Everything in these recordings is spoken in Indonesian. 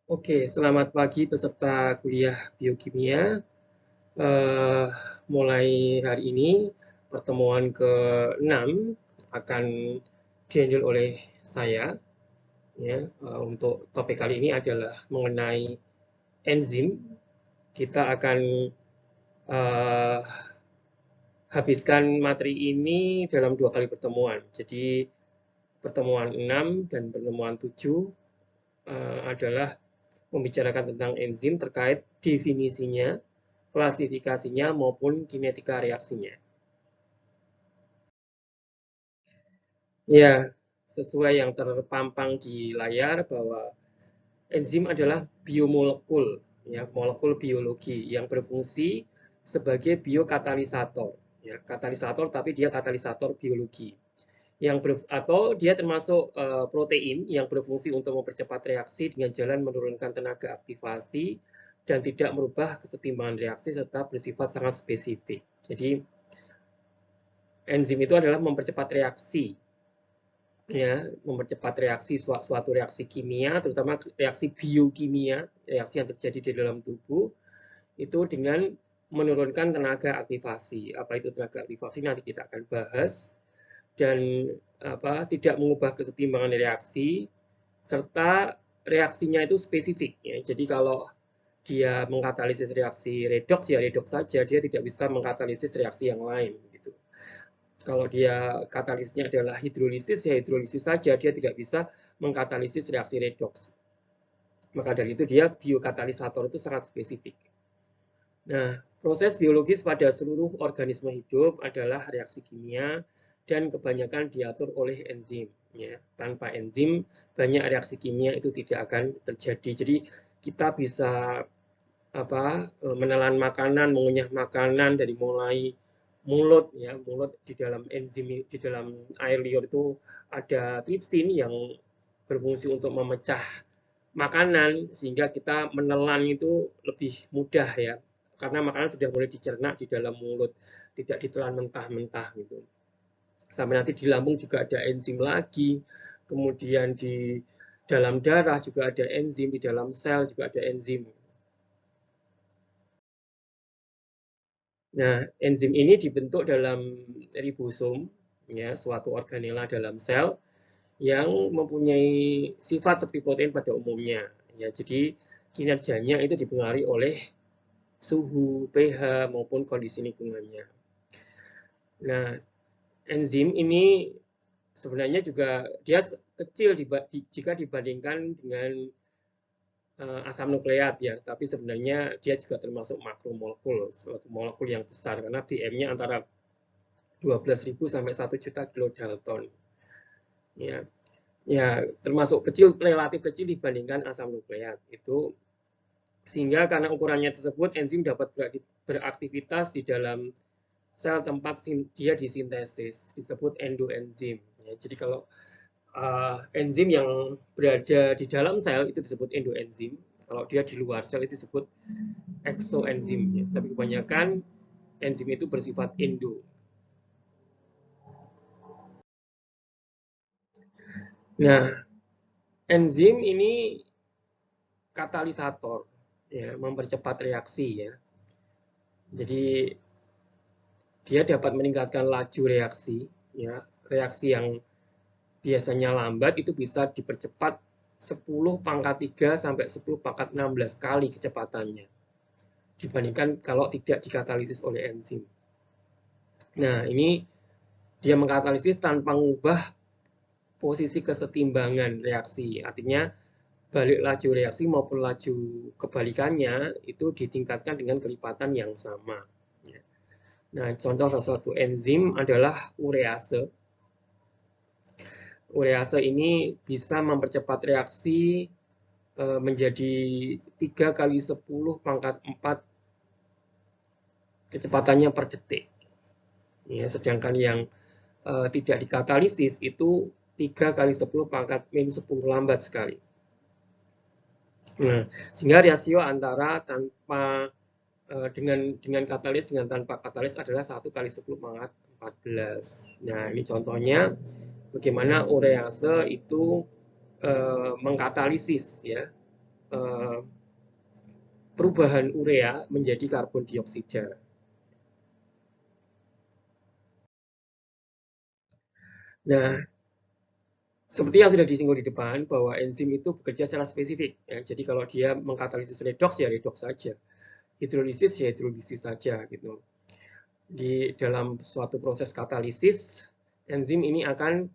Oke, selamat pagi peserta kuliah biokimia. Eh, Mulai hari ini pertemuan ke-6 akan dihandle oleh saya. Ya, untuk topik kali ini adalah mengenai enzim. Kita akan eh, habiskan materi ini dalam 2 kali pertemuan. Jadi pertemuan 6 dan pertemuan 7 adalah membicarakan tentang enzim terkait definisinya, klasifikasinya maupun kinetika reaksinya. Ya, sesuai yang terpampang di layar bahwa enzim adalah biomolekul, ya, molekul biologi yang berfungsi sebagai biokatalisator. Ya, katalisator tapi dia katalisator biologi. Atau dia termasuk protein yang berfungsi untuk mempercepat reaksi dengan jalan menurunkan tenaga aktivasi dan tidak merubah kesetimbangan reaksi serta bersifat sangat spesifik. Jadi enzim itu adalah mempercepat reaksi, ya, mempercepat reaksi suatu reaksi kimia, terutama reaksi biokimia, reaksi yang terjadi di dalam tubuh itu dengan menurunkan tenaga aktivasi. Apa itu tenaga aktivasi nanti kita akan bahas. Dan tidak mengubah kesetimbangan reaksi serta reaksinya itu spesifik, ya. Jadi kalau dia mengkatalisis reaksi redox ya redox saja, dia tidak bisa mengkatalisis reaksi yang lain gitu. Kalau dia katalisisnya adalah hidrolisis ya hidrolisis saja, dia tidak bisa mengkatalisis reaksi redox. Maka dari itu dia biokatalisator itu sangat spesifik. Nah, proses biologis pada seluruh organisme hidup adalah reaksi kimia dan kebanyakan diatur oleh enzim. Ya, tanpa enzim, banyak reaksi kimia itu tidak akan terjadi. Jadi kita bisa menelan makanan, mengunyah makanan dari mulai mulut, ya, mulut di dalam enzim di dalam air liur itu ada tripsin yang berfungsi untuk memecah makanan sehingga kita menelan itu lebih mudah, ya, karena makanan sudah mulai dicerna di dalam mulut, tidak ditelan mentah-mentah gitu. Sampai nanti di lambung juga ada enzim lagi, kemudian di dalam darah juga ada enzim, di dalam sel juga ada enzim. Nah, enzim ini dibentuk dalam ribosom, ya, suatu organela dalam sel yang mempunyai sifat seperti protein pada umumnya. Ya, jadi kinerjanya itu dipengaruhi oleh suhu, pH maupun kondisi lingkungannya. Nah, enzim ini sebenarnya juga dia kecil jika dibandingkan dengan asam nukleat, ya, tapi sebenarnya dia juga termasuk makromolekul, suatu molekul yang besar karena BM-nya antara 12.000 sampai 1 juta kilodalton. Ya, ya termasuk kecil, relatif kecil dibandingkan asam nukleat. Itu sehingga karena ukurannya tersebut enzim dapat beraktivitas di dalam sel tempat dia disintesis, disebut endoenzim. Ya, jadi kalau enzim yang berada di dalam sel itu disebut endoenzim. Kalau dia di luar sel itu disebut exoenzim. Ya. Tapi kebanyakan enzim itu bersifat endo. Nah, enzim ini katalisator, ya, mempercepat reaksi, ya. Jadi dia dapat meningkatkan laju reaksi, ya. Reaksi yang biasanya lambat itu bisa dipercepat 10 pangkat 3 sampai 10 pangkat 16 kali kecepatannya dibandingkan kalau tidak dikatalisis oleh enzim. Nah, ini dia mengkatalisis tanpa mengubah posisi kesetimbangan reaksi. Artinya balik laju reaksi maupun laju kebalikannya itu ditingkatkan dengan kelipatan yang sama. Nah, contoh salah satu enzim adalah urease. Urease ini bisa mempercepat reaksi menjadi 3 kali 10 pangkat 4 kecepatannya per detik. Ya, sedangkan yang tidak dikatalisis itu 3 kali 10 pangkat min 10 lambat sekali. Nah, sehingga rasio antara tanpa dengan katalis dengan tanpa katalis adalah 1 kali 10 pangkat 14. Nah, ini contohnya bagaimana urease itu mengkatalisis, ya, perubahan urea menjadi karbon dioksida. Nah, seperti yang sudah disinggung di depan, bahwa enzim itu bekerja secara spesifik. Ya. Jadi kalau dia mengkatalisis redoks, ya redoks saja. Hidrolisis, ya hidrolisis saja. Gitu. Di dalam suatu proses katalisis, enzim ini akan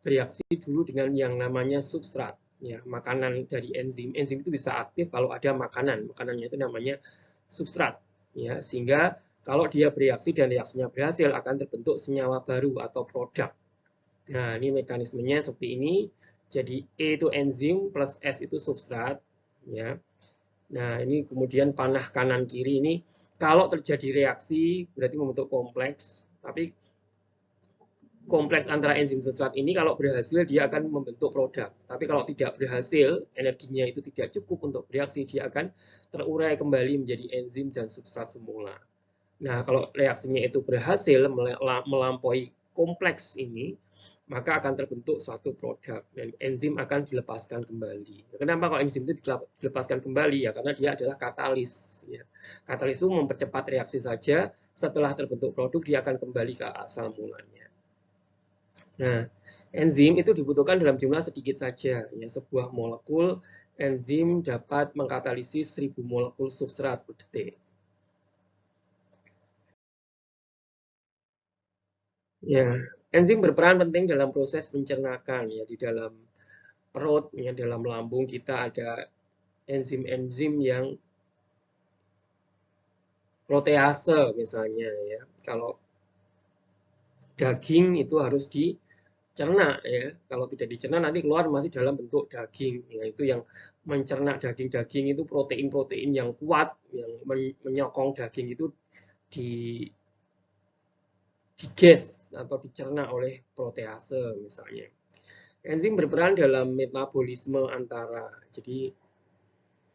bereaksi dulu dengan yang namanya substrat. Ya, makanan dari enzim. Enzim itu bisa aktif kalau ada makanan. Makanannya itu namanya substrat. Ya, sehingga kalau dia bereaksi dan reaksinya berhasil, akan terbentuk senyawa baru atau produk. Nah, ini mekanismenya seperti ini. Jadi E itu enzim plus S itu substrat, ya. Nah, ini kemudian panah kanan kiri ini kalau terjadi reaksi berarti membentuk kompleks, tapi kompleks antara enzim substrat ini kalau berhasil dia akan membentuk produk. Tapi kalau tidak berhasil, energinya itu tidak cukup untuk bereaksi, dia akan terurai kembali menjadi enzim dan substrat semula. Nah, kalau reaksinya itu berhasil melampaui kompleks ini, maka akan terbentuk suatu produk dan enzim akan dilepaskan kembali. Kenapa kalau enzim itu dilepaskan kembali? Ya karena dia adalah katalis. Ya. Katalis itu mempercepat reaksi saja, setelah terbentuk produk dia akan kembali ke asal mulanya. Nah, enzim itu dibutuhkan dalam jumlah sedikit saja. Ya, sebuah molekul enzim dapat mengkatalisis 1000 molekul substrat per detik. Ya, enzim berperan penting dalam proses pencernaan ya di dalam perut ya dalam lambung kita ada enzim-enzim yang protease misalnya ya. Kalau daging itu harus dicerna ya. Kalau tidak dicerna nanti keluar masih dalam bentuk daging. Ya, itu yang mencerna daging-daging itu protein-protein yang kuat yang menyokong daging itu di diges atau dicerna oleh protease misalnya. Enzim berperan dalam metabolisme antara, jadi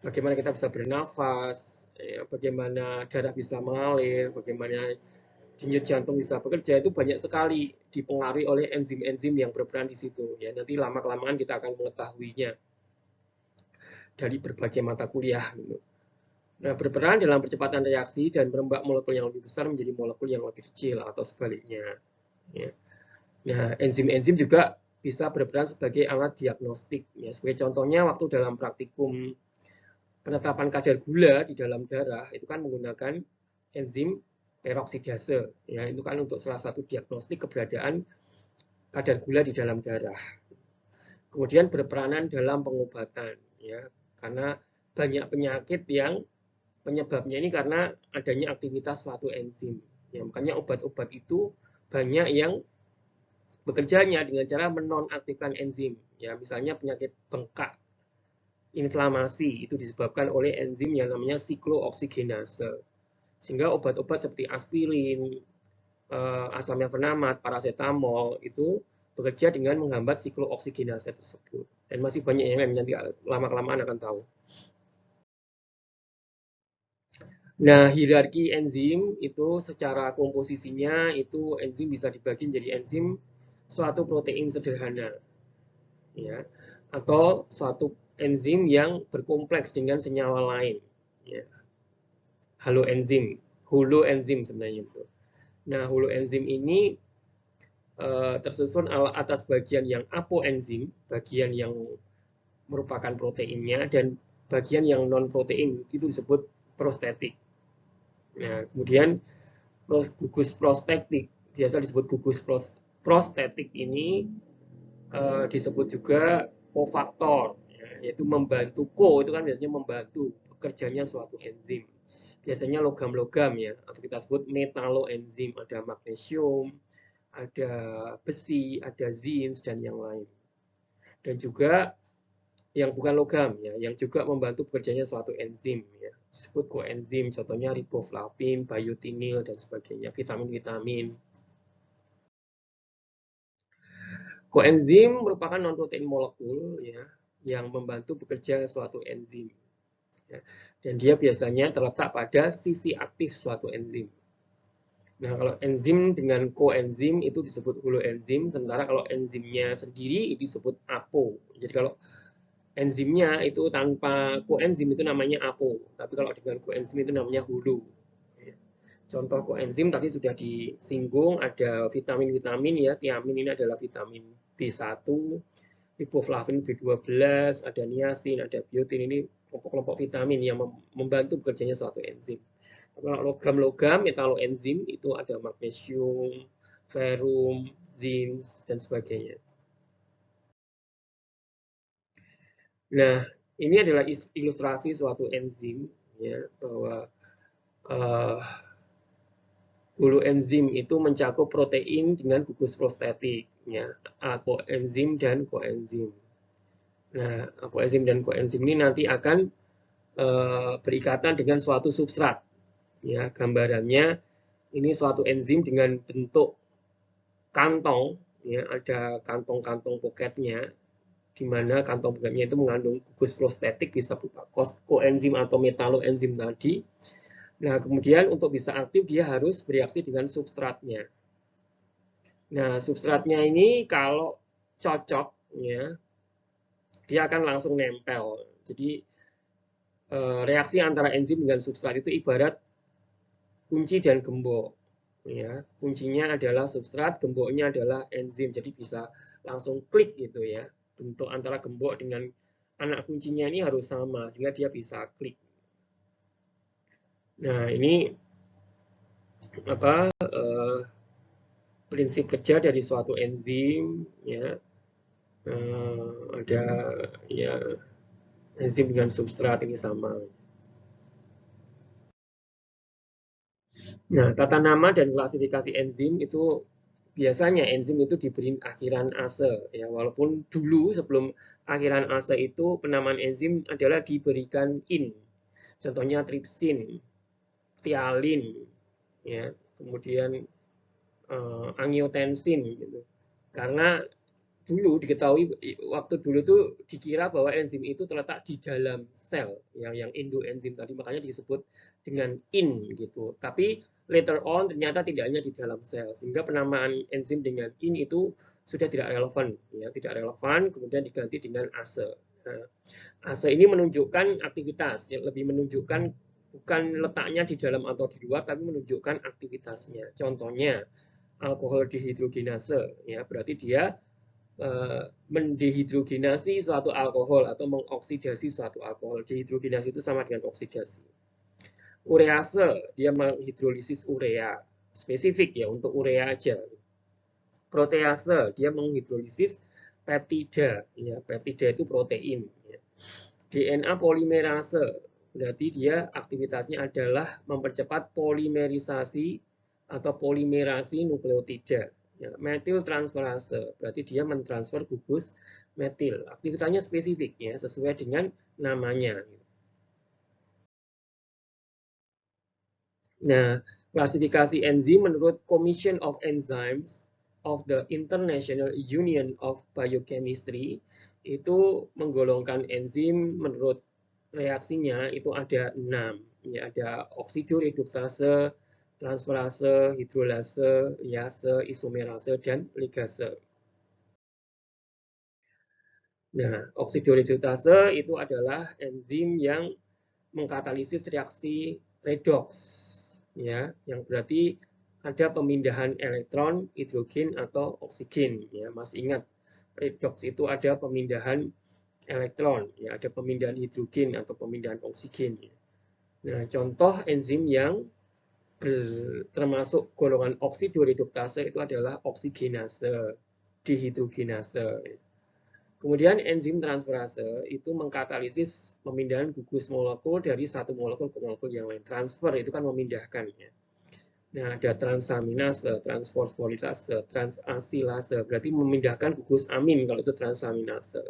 bagaimana kita bisa bernafas, ya, bagaimana darah bisa mengalir, bagaimana denyut jantung bisa bekerja, itu banyak sekali dipengaruhi oleh enzim-enzim yang berperan di situ. Ya, nanti lama-kelamaan kita akan mengetahuinya dari berbagai mata kuliah. Gitu. Nah, berperan dalam percepatan reaksi dan merembak molekul yang lebih besar menjadi molekul yang lebih kecil atau sebaliknya. Ya. Nah, enzim-enzim juga bisa berperan sebagai alat diagnostik. Ya, sebagai contohnya, waktu dalam praktikum penetapan kadar gula di dalam darah, itu kan menggunakan enzim peroksidase. Ya, itu kan untuk salah satu diagnostik keberadaan kadar gula di dalam darah. Kemudian berperanan dalam pengobatan. Ya, karena banyak penyakit yang penyebabnya ini karena adanya aktivitas suatu enzim. Ya, makanya obat-obat itu banyak yang bekerjanya dengan cara menonaktifkan enzim. Ya, misalnya penyakit bengkak, inflamasi itu disebabkan oleh enzim yang namanya siklooksigenase. Sehingga obat-obat seperti aspirin, asam mefenamat, paracetamol itu bekerja dengan menghambat siklooksigenase tersebut. Dan masih banyak yang lain, nanti lama-kelamaan akan tahu. Nah, hierarki enzim itu secara komposisinya itu enzim bisa dibagi menjadi enzim suatu protein sederhana, ya, atau suatu enzim yang berkompleks dengan senyawa lain, ya. Haloenzim, holoenzim sebenarnya itu. Nah, holoenzim ini tersusun atas bagian yang apoenzim, bagian yang merupakan proteinnya, dan bagian yang non protein itu disebut prostetik. Nah, kemudian gugus prostetik, biasa disebut gugus prostetik ini disebut juga kofaktor, ya, yaitu membantu itu kan biasanya membantu bekerjanya suatu enzim. Biasanya logam-logam ya, atau kita sebut metaloenzim, ada magnesium, ada besi, ada zins dan yang lain. Dan juga yang bukan logam ya, yang juga membantu bekerjanya suatu enzim ya. Disebut koenzim, contohnya riboflavin, biotinil dan sebagainya, vitamin-vitamin. Koenzim merupakan non-protein molekul ya, yang membantu bekerja suatu enzim. Ya. Dan dia biasanya terletak pada sisi aktif suatu enzim. Nah, kalau enzim dengan koenzim itu disebut holoenzim, sementara kalau enzimnya sendiri itu disebut apo. Jadi kalau enzimnya itu tanpa koenzim itu namanya apo, tapi kalau dengan koenzim itu namanya hulu. Contoh koenzim tadi sudah disinggung, ada vitamin-vitamin ya, tiamin ini adalah vitamin B1, riboflavin B12, ada niacin, ada biotin, ini kelompok-kelompok vitamin yang membantu bekerjanya suatu enzim. Kalau logam-logam, metaloenzim itu ada magnesium, ferrum, zinc, dan sebagainya. Nah, ini adalah ilustrasi suatu enzim, ya, bahwa hulu enzim itu mencakup protein dengan gugus prostetik, ya, apoenzim dan koenzim. Nah, apoenzim dan koenzim ini nanti akan berikatan dengan suatu substrat. Ya, gambarannya ini suatu enzim dengan bentuk kantong, ya, ada kantong-kantong poketnya, di mana kantong poketnya itu mengandung gugus prostetik, bisa berupa koenzim atau metaloenzim tadi. Nah, kemudian untuk bisa aktif dia harus bereaksi dengan substratnya. Nah, substratnya ini kalau cocok, ya, dia akan langsung nempel. Jadi reaksi antara enzim dengan substrat itu ibarat kunci dan gembok. Ya, kuncinya adalah substrat, gemboknya adalah enzim. Jadi bisa langsung klik gitu ya. Bentuk antara gembok dengan anak kuncinya ini harus sama sehingga dia bisa klik. Nah, ini apa prinsip kerja dari suatu enzim ya. Ada ya enzim dengan substrat ini sama. Nah, tata nama dan klasifikasi enzim itu biasanya enzim itu diberi akhiran ase ya, walaupun dulu sebelum akhiran ase itu penamaan enzim adalah diberikan in. Contohnya tripsin, tialin ya, kemudian angiotensin gitu. Karena dulu diketahui waktu dulu tuh dikira bahwa enzim itu terletak di dalam sel yang endoenzim tadi, makanya disebut dengan in gitu. Tapi later on ternyata tidak hanya di dalam sel, sehingga penamaan enzim dengan in itu sudah tidak relevan ya, tidak relevan, kemudian diganti dengan ase. Nah, ase ini menunjukkan aktivitas, ya, lebih menunjukkan bukan letaknya di dalam atau di luar, tapi menunjukkan aktivitasnya. Contohnya alkohol dehidrogenase ya, berarti dia mendehidrogenasi suatu alkohol atau mengoksidasi suatu alkohol. Dehidrogenasi itu sama dengan oksidasi. Urease, dia menghidrolisis urea. Spesifik ya, untuk urea aja. Protease, dia menghidrolisis peptida. Ya, peptida itu protein. Ya. DNA polimerase, berarti dia aktivitasnya adalah mempercepat polimerisasi atau polimerasi nukleotida. Ya, metil transferase, berarti dia mentransfer gugus metil. Aktivitasnya spesifik ya, sesuai dengan namanya. Nah, klasifikasi enzim menurut Commission of Enzymes of the International Union of Biochemistry itu menggolongkan enzim menurut reaksinya itu ada 6. Ya, ada oksidoreduktase, transferase, hidrolase, liase, isomerase, dan ligase. Nah, oksidoreduktase itu adalah enzim yang mengkatalisis reaksi redox, ya, yang berarti ada pemindahan elektron, hidrogen atau oksigen. Ya, masih ingat redox itu ada pemindahan elektron, ya, ada pemindahan hidrogen atau pemindahan oksigen. Ya. Nah, contoh enzim yang termasuk golongan oksidoreduktase itu adalah oksigenase, dehidrogenase. Kemudian enzim transferase itu mengkatalisis pemindahan gugus molekul dari satu molekul ke molekul yang lain. Transfer itu kan memindahkannya. Nah, ada transaminase, transfosforilase, transasilase, berarti memindahkan gugus amin kalau itu transaminase.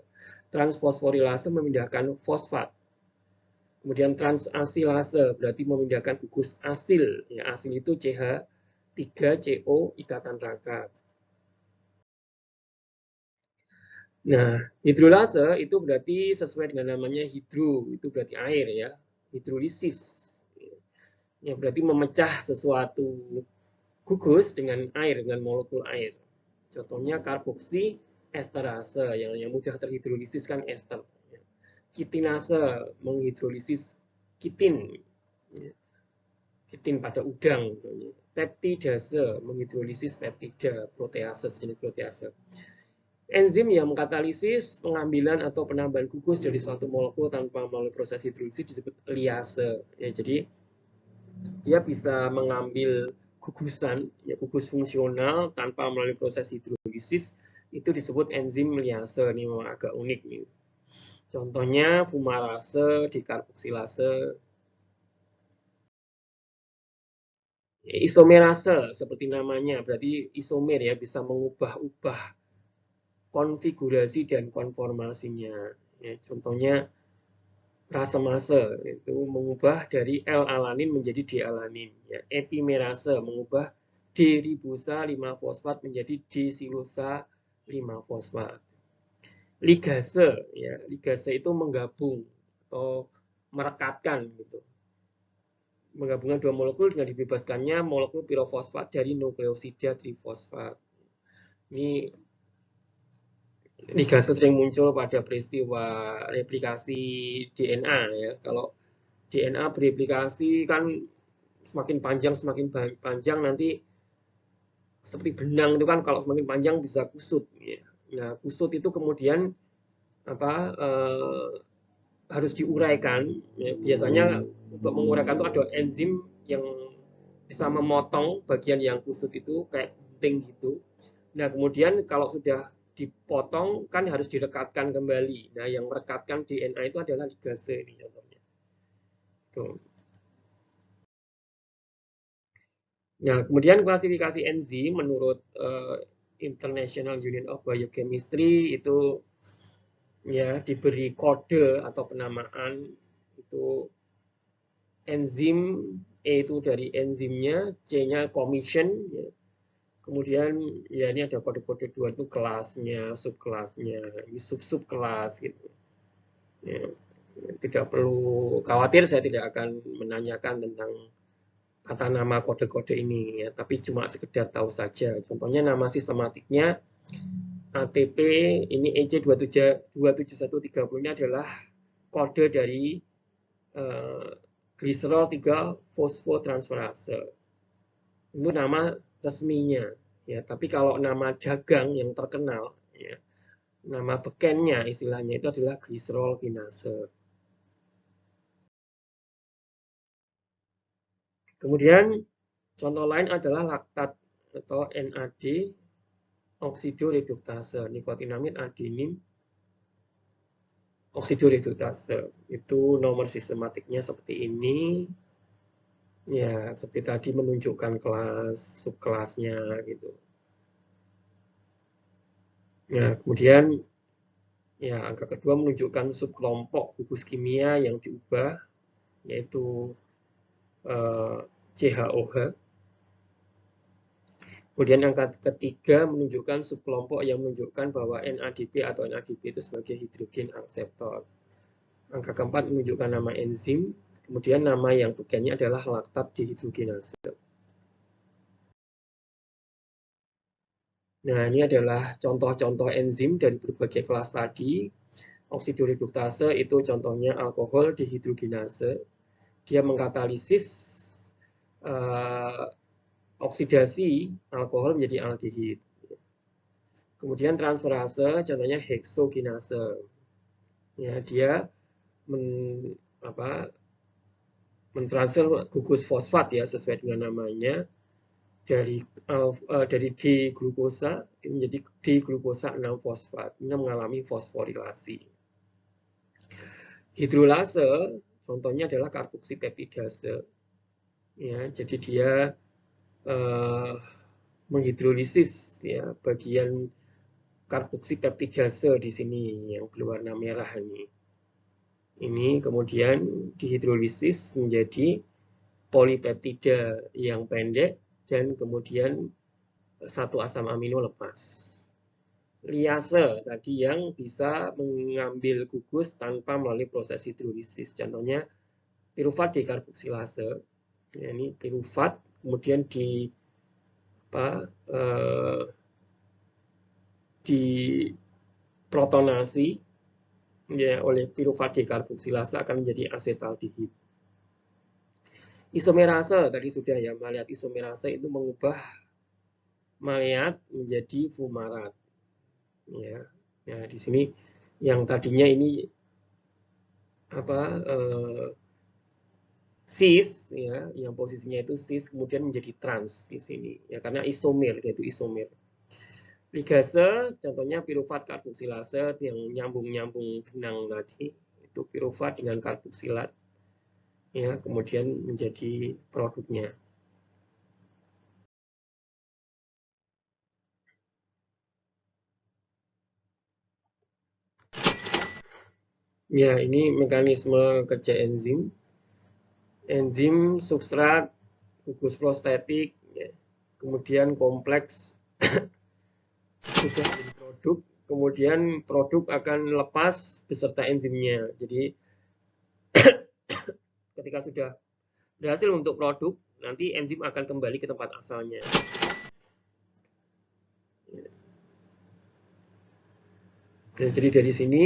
Transfosforilase memindahkan fosfat. Kemudian transasilase berarti memindahkan gugus asil. Ya, asil itu CH3CO ikatan rangka. Nah, hidrolase itu berarti sesuai dengan namanya hidro, itu berarti air ya. Hidrolisis. Ya, berarti memecah sesuatu gugus dengan air, dengan molekul air. Contohnya karboksi esterase, yang mudah terhidrolisis kan ester. kitinase menghidrolisis kitin, kitin pada udang. Peptidase menghidrolisis peptida, protease, jenis protease. Enzim yang mengkatalisis pengambilan atau penambahan gugus dari suatu molekul tanpa melalui proses hidrolisis disebut liase. Ya, jadi dia bisa mengambil gugusan, ya, gugus fungsional tanpa melalui proses hidrolisis, itu disebut enzim liase. Ini memang agak unik nih. Contohnya fumarase, dekarboksilase, isomerase seperti namanya, berarti isomer ya, bisa mengubah-ubah konfigurasi dan konformasinya. Ya, contohnya rasemase itu mengubah dari L-alanin menjadi D-alanin. Ya, epimerase mengubah D-ribosa 5-fosfat menjadi D-silosa 5-fosfat. Ligase, ya, ligase itu menggabung atau merekatkan gitu. Menggabungkan dua molekul dengan dibebaskannya molekul pirofosfat dari nukleosida trifosfat. Ini ligase sering muncul pada peristiwa replikasi DNA ya. Kalau DNA bereplikasi kan semakin panjang nanti seperti benang itu kan kalau semakin panjang bisa kusut ya. Nah, kusut itu kemudian harus diuraikan ya. Biasanya untuk menguraikan itu ada enzim yang bisa memotong bagian yang kusut itu kayak gunting gitu. Nah, kemudian kalau sudah dipotong kan harus direkatkan kembali. Nah, yang merekatkan DNA itu adalah ligase ini contohnya. Tuh. Nah, kemudian klasifikasi enzim menurut International Union of Biochemistry itu ya diberi kode atau penamaan itu enzim, E itu dari enzimnya, C-nya commission, ya. Kemudian ya ini ada kode-kode 2 itu kelasnya, subkelasnya, ini sub-subkelas gitu. Ya, tidak perlu khawatir, saya tidak akan menanyakan tentang kata nama kode-kode ini ya, tapi cuma sekedar tahu saja. Contohnya nama sistematiknya ATP ini EC27130 ini adalah kode dari gliserol 3 fosfotransferase. Itu nama resminya ya, tapi kalau nama dagang yang terkenal ya, nama bekennya istilahnya itu adalah gliserol kinase. Kemudian contoh lain adalah laktat atau NAD oksidoreduktase, nikotinamid adenin oksidoreduktase. Itu nomor sistematiknya seperti ini. Ya, seperti tadi menunjukkan kelas, subkelasnya gitu. Ya, kemudian ya angka kedua menunjukkan subkelompok gugus kimia yang diubah, yaitu CHOH. Kemudian angka ketiga menunjukkan subkelompok yang menunjukkan bahwa NADP atau NADP itu sebagai hidrogen akseptor. Angka keempat menunjukkan nama enzim, kemudian nama yang bekennya adalah laktat dehidrogenase. Nah, ini adalah contoh-contoh enzim dari berbagai kelas tadi. Oksidoreduktase itu contohnya alkohol dehidrogenase. Dia mengkatalisis oksidasi alkohol menjadi aldehid. Kemudian transferase contohnya heksokinase. Ya, dia mentransfer gugus fosfat ya sesuai dengan namanya dari D-glukosa menjadi D-glukosa 6-fosfat. Ini mengalami fosforilasi. Hidrolase contohnya adalah karboksipeptidase. Ya, jadi dia menghidrolisis ya bagian karboksipeptidase di sini yang berwarna merah ini. Ini kemudian dihidrolisis menjadi polipeptida yang pendek dan kemudian satu asam amino lepas. Liase tadi yang bisa mengambil gugus tanpa melalui proses hidrolisis. Contohnya pirufat dekarboksilase. Ya, ini pirufat kemudian di protonasi ya oleh piruvat dekarboksilase akan menjadi asetaldehid. Isomerase tadi sudah ya, maleat isomerase itu mengubah maleat menjadi fumarat. Ya, nah di sini yang tadinya ini apa cis ya, yang posisinya itu cis kemudian menjadi trans di sini ya karena isomer, yaitu isomer. Ligase contohnya piruvat karboksilase yang nyambung-nyambung benang tadi itu piruvat dengan karboksilat ya kemudian menjadi produknya. Ya, ini mekanisme kerja enzim. Enzim, substrat, gugus prostetik, ya. Kemudian kompleks sudah menjadi produk, kemudian produk akan lepas beserta enzimnya. Jadi ketika sudah berhasil untuk produk, nanti enzim akan kembali ke tempat asalnya. Jadi dari sini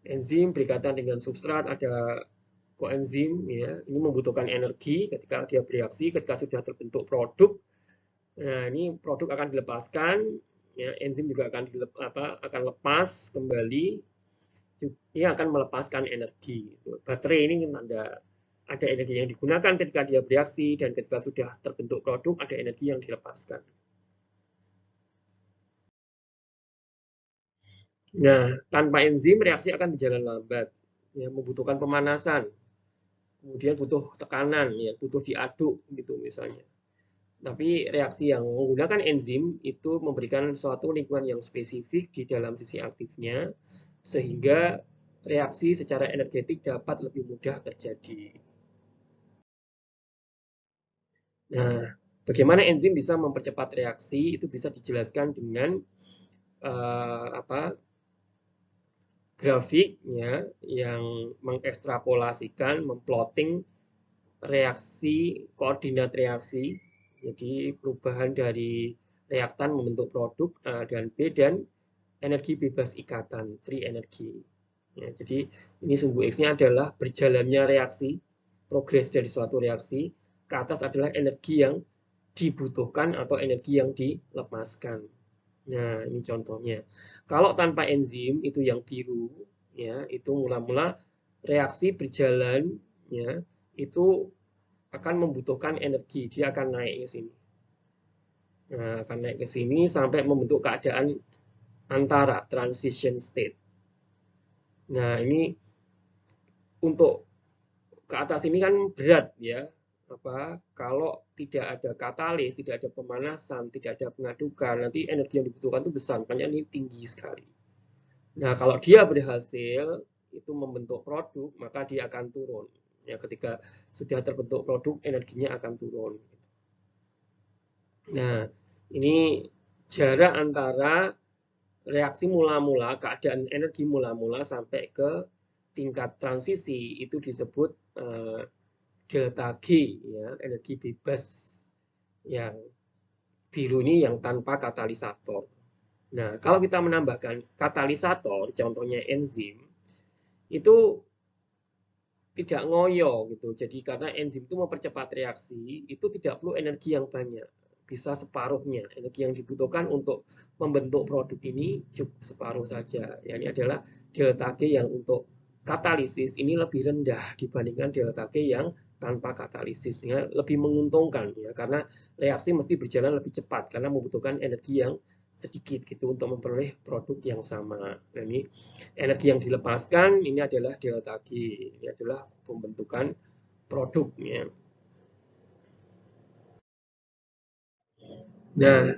enzim berkaitan dengan substrat, ada koenzim, ya, ini membutuhkan energi ketika dia bereaksi, ketika sudah terbentuk produk. Nah, ini produk akan dilepaskan, ya, enzim juga akan lepas kembali, ini akan melepaskan energi. Baterai ini ada energi yang digunakan ketika dia bereaksi dan ketika sudah terbentuk produk ada energi yang dilepaskan. Nah, tanpa enzim reaksi akan berjalan lambat, ya, membutuhkan pemanasan, kemudian butuh tekanan, ya, butuh diaduk gitu misalnya. Tapi reaksi yang menggunakan enzim itu memberikan suatu lingkungan yang spesifik di dalam sisi aktifnya, sehingga reaksi secara energetik dapat lebih mudah terjadi. Nah, bagaimana enzim bisa mempercepat reaksi itu bisa dijelaskan dengan grafik ya yang mengekstrapolasikan, memplotting reaksi, koordinat reaksi. Jadi perubahan dari reaktan membentuk produk A dan B dan energi bebas ikatan, free energy. Ya, jadi ini sumbu X-nya adalah berjalannya reaksi, progres dari suatu reaksi. Ke atas adalah energi yang dibutuhkan atau energi yang dilepaskan. Nah, ini contohnya. Kalau tanpa enzim itu yang biru, ya, itu mula-mula reaksi berjalan, ya, itu akan membutuhkan energi, dia akan naik ke sini. Nah, akan naik ke sini sampai membentuk keadaan antara transition state. Nah, ini untuk ke atas ini kan berat ya. Kalau tidak ada katalis, tidak ada pemanasan, tidak ada pengadukan, nanti energi yang dibutuhkan itu besar, makanya ini tinggi sekali. Nah, kalau dia berhasil itu membentuk produk, maka dia akan turun. Ya, ketika sudah terbentuk produk, energinya akan turun. Nah, ini jarak antara reaksi mula-mula, keadaan energi mula-mula sampai ke tingkat transisi itu disebut delta G, ya, energi bebas yang biru ini yang tanpa katalisator. Nah, kalau kita menambahkan katalisator, contohnya enzim, itu tidak ngoyo gitu. Jadi karena enzim itu mempercepat reaksi, itu tidak perlu energi yang banyak. Bisa separuhnya. Energi yang dibutuhkan untuk membentuk produk ini cukup separuh saja. Ya, ini adalah delta G yang untuk katalisis ini lebih rendah dibandingkan delta G yang tanpa katalisis. Ya, lebih menguntungkan ya karena reaksi mesti berjalan lebih cepat karena membutuhkan energi yang sedikit gitu untuk memperoleh produk yang sama. Nah, ini energi yang dilepaskan ini adalah delta G, ini adalah pembentukan produknya. Nah,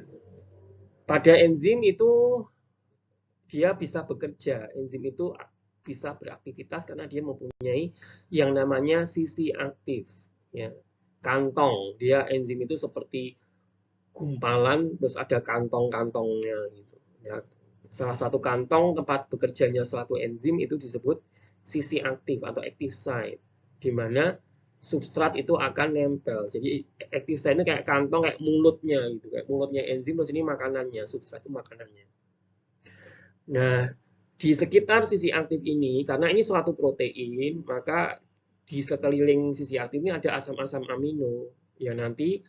pada enzim itu dia bisa bekerja. Enzim itu bisa beraktivitas karena dia mempunyai yang namanya sisi aktif. Ya, kantong. Dia enzim itu seperti gumpalan, terus ada kantong-kantongnya. Gitu. Ya, salah satu kantong tempat bekerjanya suatu enzim itu disebut sisi aktif atau active site, di mana substrat itu akan nempel. Jadi active site ini kayak kantong, kayak mulutnya gitu, kayak mulutnya enzim, terus ini makanannya, substrat itu makanannya. Nah, Di sekitar sisi aktif ini, karena ini suatu protein, maka di sekeliling sisi aktif ini ada asam-asam amino. Ya nanti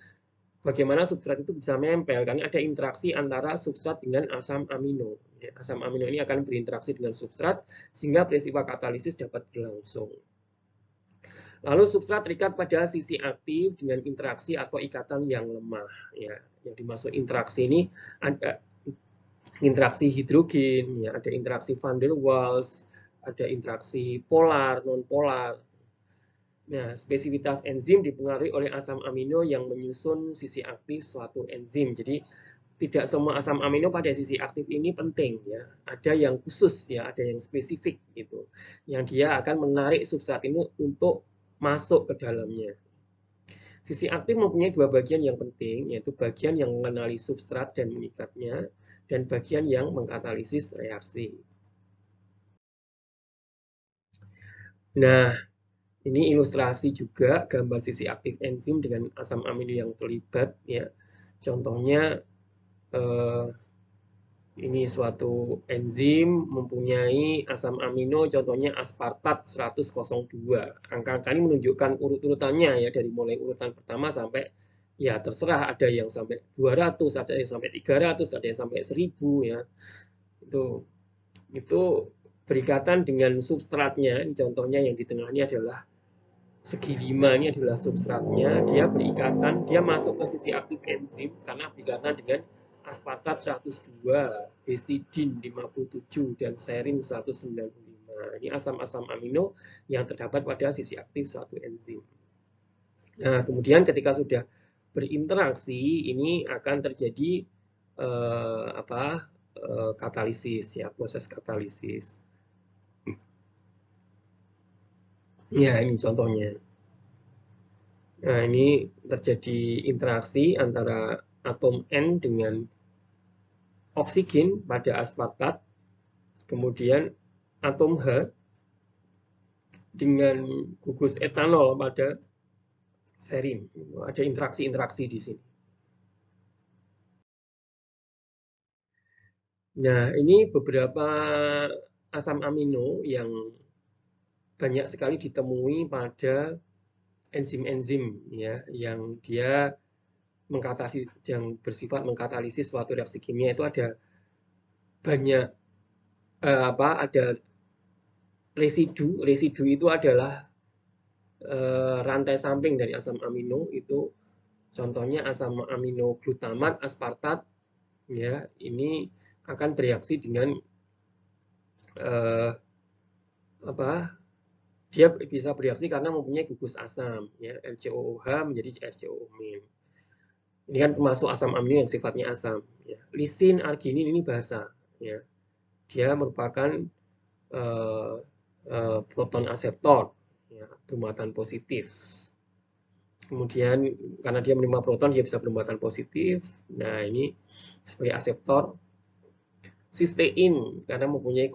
bagaimana substrat itu bisa menempel, karena ada interaksi antara substrat dengan asam amino. Ya, asam amino ini akan berinteraksi dengan substrat, sehingga peristiwa katalisis dapat berlangsung. Lalu substrat terikat pada sisi aktif dengan interaksi atau ikatan yang lemah. Ya, yang dimaksud interaksi ini ada interaksi hidrogen, ya, ada interaksi van der Waals, ada interaksi polar, non-polar. Nah, spesifitas enzim dipengaruhi oleh asam amino yang menyusun sisi aktif suatu enzim. Jadi, tidak semua asam amino pada sisi aktif ini penting, ya. Ada yang khusus, ya, ada yang spesifik gitu, yang dia akan menarik substrat ini untuk masuk ke dalamnya. Sisi aktif mempunyai dua bagian yang penting, yaitu bagian yang mengenali substrat dan mengikatnya, dan bagian yang mengkatalisis reaksi. Nah, ini ilustrasi juga gambar sisi aktif enzim dengan asam amino yang terlibat. Ya, contohnya ini suatu enzim mempunyai asam amino, contohnya aspartat 100,02. Angka-angka ini menunjukkan urut-urutannya ya, dari mulai urutan pertama sampai ya terserah, ada yang sampai 200, ada yang sampai 300, ada yang sampai 1000 ya. Itu berikatan dengan substratnya. Ini contohnya yang di tengah ini adalah segi 5, ini adalah substratnya. Dia berikatan, dia masuk ke sisi aktif enzim karena berikatan dengan aspartat 102, histidin 57, dan serin 195. Ini asam-asam amino yang terdapat pada sisi aktif suatu enzim. Nah, kemudian ketika sudah berinteraksi, ini akan terjadi katalisis, ya, proses katalisis. Ya, ini contohnya. Nah, ini terjadi interaksi antara atom N dengan oksigen pada aspartat, kemudian atom H dengan gugus etanol pada serin. Ada interaksi-interaksi di sini. Nah, ini beberapa asam amino yang banyak sekali ditemui pada enzim-enzim ya, yang dia yang bersifat mengkatalisis suatu reaksi kimia. Itu ada banyak ada residu. Residu itu adalah rantai samping dari asam amino. Itu contohnya asam amino glutamat, aspartat, ya, ini akan bereaksi dengan dia bisa bereaksi karena mempunyai gugus asam, ya, LCOOH menjadi RCOO-. Ini kan termasuk asam amino yang sifatnya asam. Ya. Lisin, arginin ini basa. Ya. Dia merupakan proton aseptor, ya, bermuatan positif. Kemudian karena dia menerima proton, dia bisa bermuatan positif. Nah, ini sebagai aseptor. Sistein karena mempunyai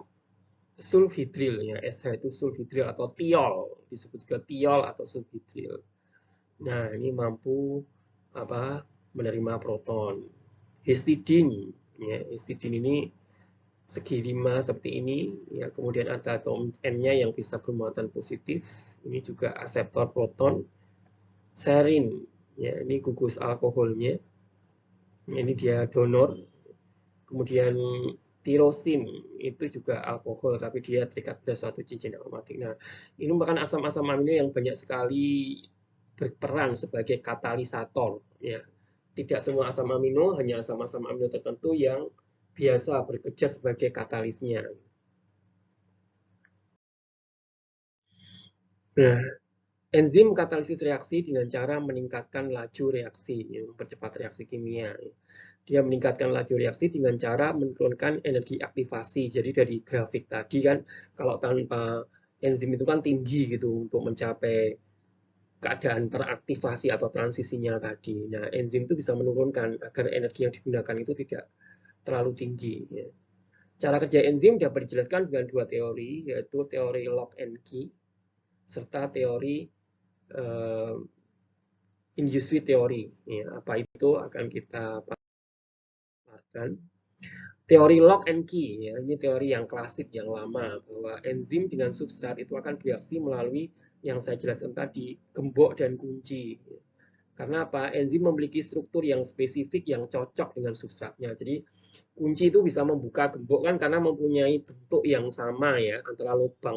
sulfhidril, ya, SH itu sulfhidril atau tiol, disebut juga tiol atau sulfhidril. Nah, ini mampu menerima proton. Histidin, ya, histidin ini segi 5 seperti ini, ya, kemudian ada atom N-nya yang bisa bermuatan positif. Ini juga aseptor proton. Serin, ya, ini gugus alkoholnya. Ini dia donor. Kemudian tirosin itu juga alkohol, tapi dia terikat pada suatu cincin aromatik. Nah, ini merupakan asam-asam amino yang banyak sekali berperan sebagai katalisator. Ya, tidak semua asam amino, hanya asam-asam amino tertentu yang biasa bekerja sebagai katalisnya. Nah, enzim katalisis reaksi dengan cara meningkatkan laju reaksi, mempercepat reaksi kimia. Dia meningkatkan laju reaksi dengan cara menurunkan energi aktivasi. Jadi dari grafik tadi kan, kalau tanpa enzim itu kan tinggi gitu untuk mencapai keadaan teraktivasi atau transisinya tadi. Nah, enzim itu bisa menurunkan agar energi yang digunakan itu tidak terlalu tinggi. Ya. Cara kerja enzim dapat dijelaskan dengan dua teori, yaitu teori lock and key serta teori induced teori. Ya, apa itu akan kita paparkan. Teori lock and key, ya, ini teori yang klasik, yang lama, bahwa enzim dengan substrat itu akan bereaksi melalui yang saya jelaskan tadi, gembok dan kunci. Karena apa? Enzim memiliki struktur yang spesifik yang cocok dengan substratnya. Jadi kunci itu bisa membuka gembok kan karena mempunyai bentuk yang sama ya, antara lubang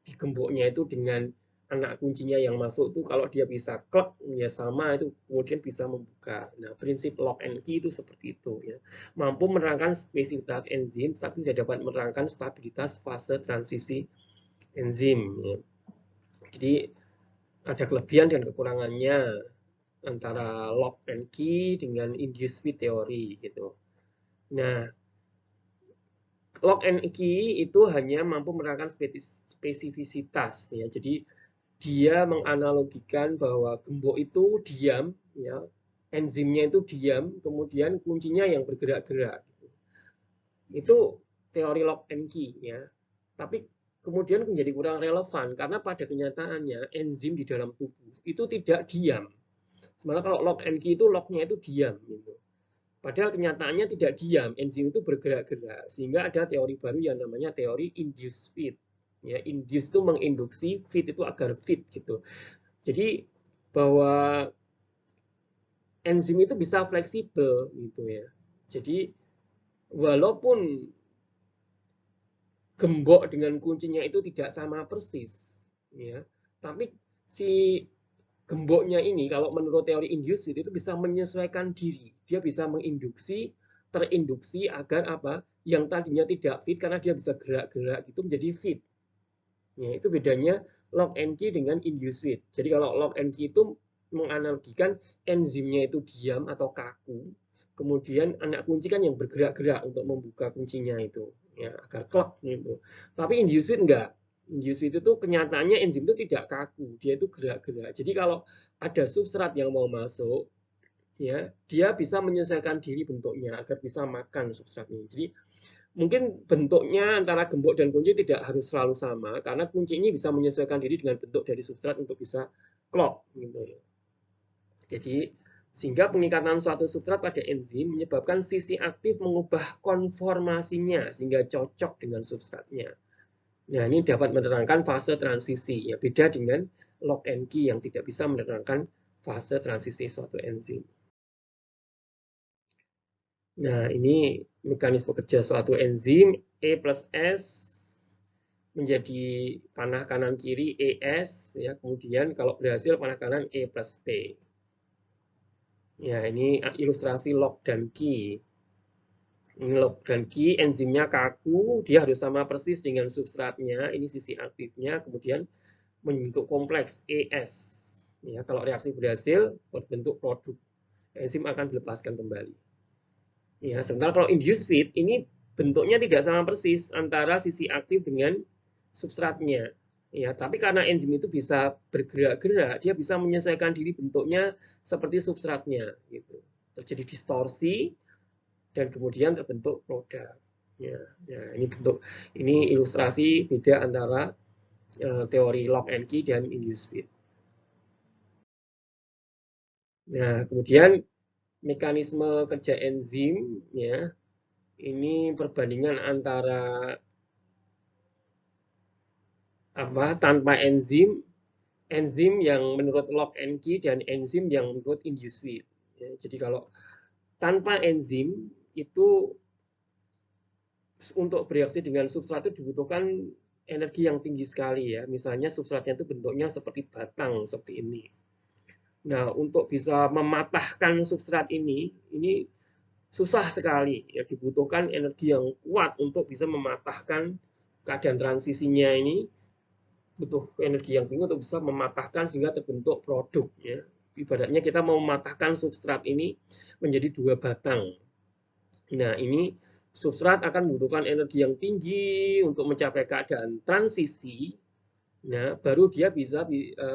di gemboknya itu dengan anak kuncinya yang masuk itu kalau dia bisa klek ya sama itu kemudian bisa membuka. Nah, prinsip lock and key itu seperti itu ya. Mampu menerangkan spesifitas enzim tapi tidak dapat menerangkan stabilitas fase transisi enzim ya. Jadi ada kelebihan dan kekurangannya antara lock and key dengan induced fit teori gitu. Nah, lock and key itu hanya mampu menerangkan spesifisitas ya. Jadi dia menganalogikan bahwa gembok itu diam ya, enzimnya itu diam, kemudian kuncinya yang bergerak-gerak. Itu teori lock and key ya. Tapi kemudian menjadi kurang relevan karena pada kenyataannya enzim di dalam tubuh itu tidak diam. Sementara kalau lock and key itu locknya itu diam gitu. Padahal kenyataannya tidak diam, enzim itu bergerak-gerak. Sehingga ada teori baru yang namanya teori induced fit. Ya, induce itu menginduksi, fit itu agar fit gitu. Jadi bahwa enzim itu bisa fleksibel gitu ya. Jadi walaupun gembok dengan kuncinya itu tidak sama persis, ya, tapi si gemboknya ini kalau menurut teori induced fit itu bisa menyesuaikan diri. Dia bisa menginduksi, terinduksi agar apa? Yang tadinya tidak fit karena dia bisa gerak-gerak gitu menjadi fit. Ya, itu bedanya lock and key dengan induced fit. Jadi kalau lock and key itu menganalogikan enzimnya itu diam atau kaku, kemudian anak kunci kan yang bergerak-gerak untuk membuka kuncinya itu, ya agar klek gitu. Tapi induced fit enggak. Induced fit itu kenyataannya enzim itu tidak kaku, dia itu gerak-gerak. Jadi kalau ada substrat yang mau masuk, ya dia bisa menyesuaikan diri bentuknya agar bisa makan substratnya. Jadi mungkin bentuknya antara gembok dan kunci tidak harus selalu sama karena kunci ini bisa menyesuaikan diri dengan bentuk dari substrat untuk bisa klop gitu ya. Jadi sehingga pengikatan suatu substrat pada enzim menyebabkan sisi aktif mengubah konformasinya sehingga cocok dengan substratnya. Nah, ini dapat menerangkan fase transisi ya, beda dengan lock and key yang tidak bisa menerangkan fase transisi suatu enzim. Nah, ini mekanisme kerja suatu enzim E plus S menjadi panah kanan kiri ES ya, kemudian kalau berhasil panah kanan E plus P. Ya, ini ilustrasi lock dan key. Ini lock dan key, enzimnya kaku, dia harus sama persis dengan substratnya, ini sisi aktifnya, kemudian membentuk kompleks ES. Ya, kalau reaksi berhasil, berbentuk produk, enzim akan dilepaskan kembali. Ya, sementara kalau induced fit ini bentuknya tidak sama persis antara sisi aktif dengan substratnya. Ya, tapi karena enzim itu bisa bergerak-gerak, dia bisa menyesuaikan diri bentuknya seperti substratnya gitu. Terjadi distorsi dan kemudian terbentuk produk. Ya, ya ini bentuk ini ilustrasi beda antara teori lock and key dan induced fit. Nah, kemudian mekanisme kerja enzim ya. Ini perbandingan antara apa tanpa enzim, enzim yang menurut lock and key dan enzim yang menurut induced fit. Ya, jadi kalau tanpa enzim itu untuk bereaksi dengan substrat itu dibutuhkan energi yang tinggi sekali ya. Misalnya substratnya itu bentuknya seperti batang seperti ini. Nah, untuk bisa mematahkan substrat ini susah sekali ya, dibutuhkan energi yang kuat untuk bisa mematahkan keadaan transisinya ini, butuh energi yang tinggi untuk bisa mematahkan sehingga terbentuk produk ya. Ibaratnya kita mau mematahkan substrat ini menjadi dua batang. Nah, ini substrat akan membutuhkan energi yang tinggi untuk mencapai keadaan transisi. Nah, baru dia bisa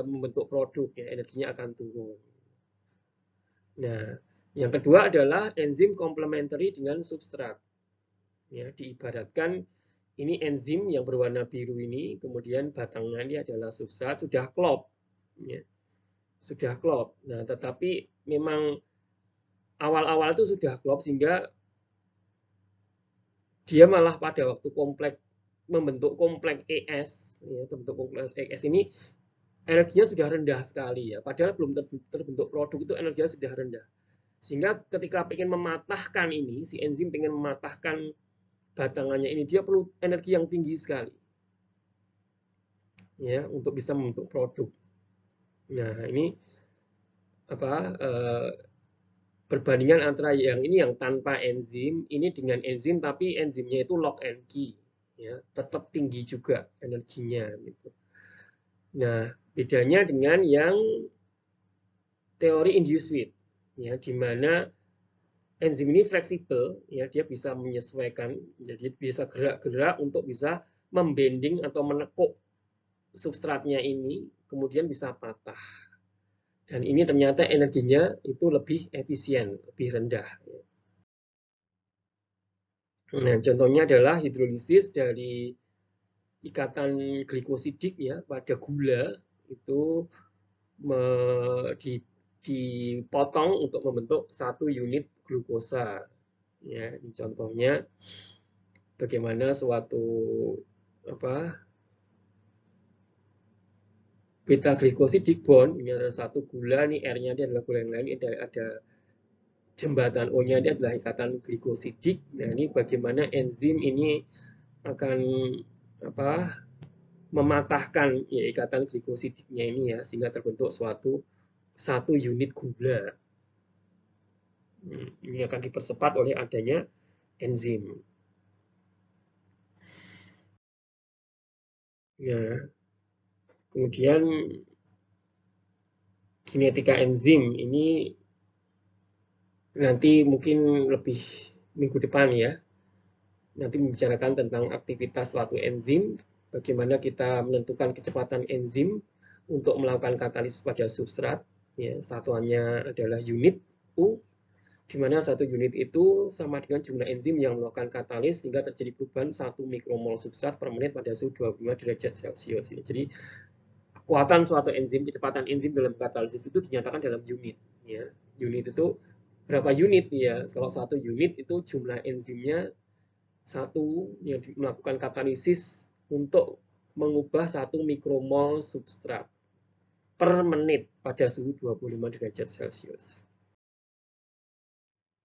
membentuk produk ya, energinya akan turun. Nah, yang kedua adalah enzim komplementari dengan substrat. Ya, diibaratkan ini enzim yang berwarna biru ini, kemudian batangnya ini adalah substrat, sudah klop. Ya, sudah klop. Nah, tetapi memang awal-awal itu sudah klop sehingga dia malah pada waktu membentuk kompleks ES, ya, bentuk kompleks ES ini energinya sudah rendah sekali ya, padahal belum terbentuk produk itu energinya sudah rendah. Sehingga ketika ingin mematahkan ini, si enzim ingin mematahkan batangannya ini, dia perlu energi yang tinggi sekali ya untuk bisa membentuk produk. Nah, ini apa perbandingan antara yang ini yang tanpa enzim, ini dengan enzim tapi enzimnya itu lock and key, ya, tetap tinggi juga energinya gitu. Nah, bedanya dengan yang teori induced sweet, ya, di mana enzim ini fleksibel, ya, dia bisa menyesuaikan, jadi bisa gerak-gerak untuk bisa membending atau menekuk substratnya ini, kemudian bisa patah. Dan ini ternyata energinya itu lebih efisien, lebih rendah. Nah, contohnya adalah hidrolisis dari ikatan glikosidik ya pada gula itu dipotong untuk membentuk satu unit glukosa. Ya, ini contohnya bagaimana suatu beta glikosidik bond, ini ada satu gula, nih R-nya ini adalah gula yang lain, ini ada jembatan O-nya ini adalah ikatan glikosidik. Nah, ini bagaimana enzim ini akan mematahkan ya, ikatan glikosidiknya ini ya, sehingga terbentuk satu unit gula. Ini akan dipercepat oleh adanya enzim. Nah, kemudian kinetika enzim ini nanti mungkin lebih minggu depan ya. Nanti membicarakan tentang aktivitas suatu enzim, bagaimana kita menentukan kecepatan enzim untuk melakukan katalisis pada substrat. Ya, satuannya adalah unit U, di mana satu unit itu sama dengan jumlah enzim yang melakukan katalis sehingga terjadi perubahan 1 mikromol substrat per menit pada suhu 25 derajat Celcius. Jadi kekuatan suatu enzim, kecepatan enzim dalam katalisis itu dinyatakan dalam unit. Ya. Unit itu berapa unit ya? Kalau satu unit itu jumlah enzimnya satu yang melakukan katalisis untuk mengubah 1 mikromol substrat per menit pada suhu 25 derajat Celcius.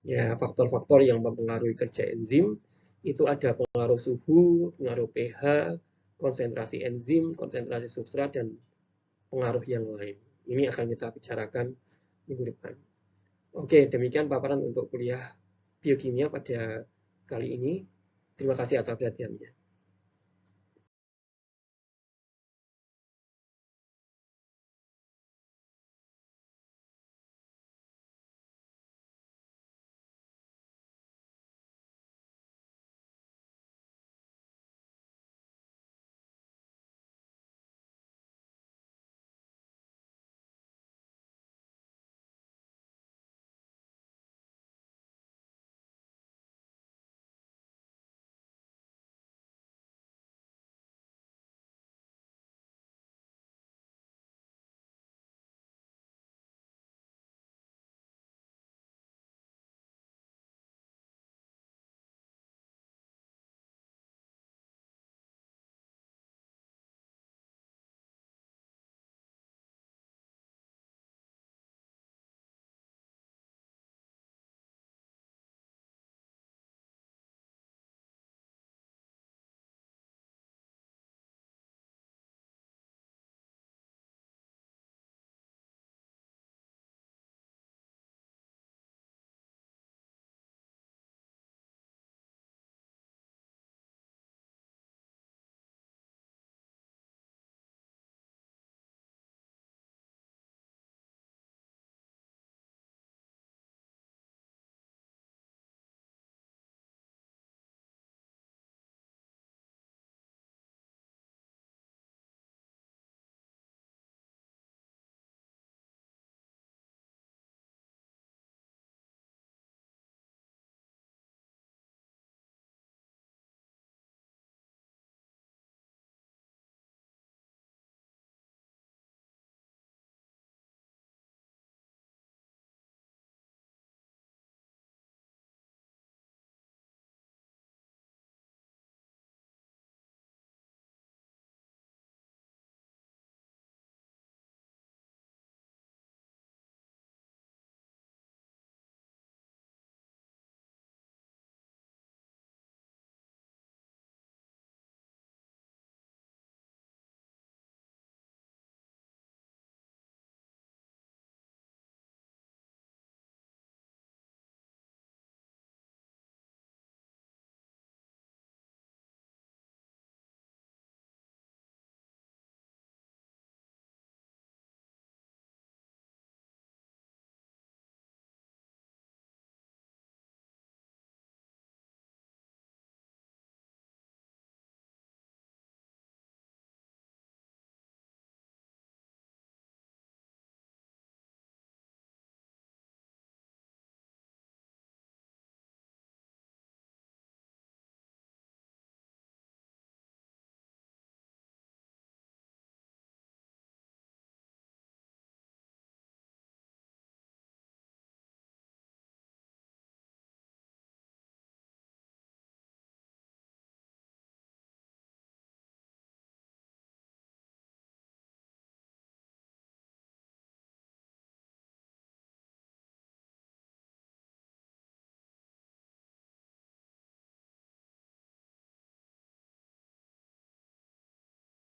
Ya, faktor-faktor yang mempengaruhi kerja enzim itu ada pengaruh suhu, pengaruh pH, konsentrasi enzim, konsentrasi substrat, dan pengaruh yang lain. Ini akan kita bicarakan minggu depan. Oke, demikian paparan untuk kuliah biokimia pada kali ini. Terima kasih atas perhatiannya.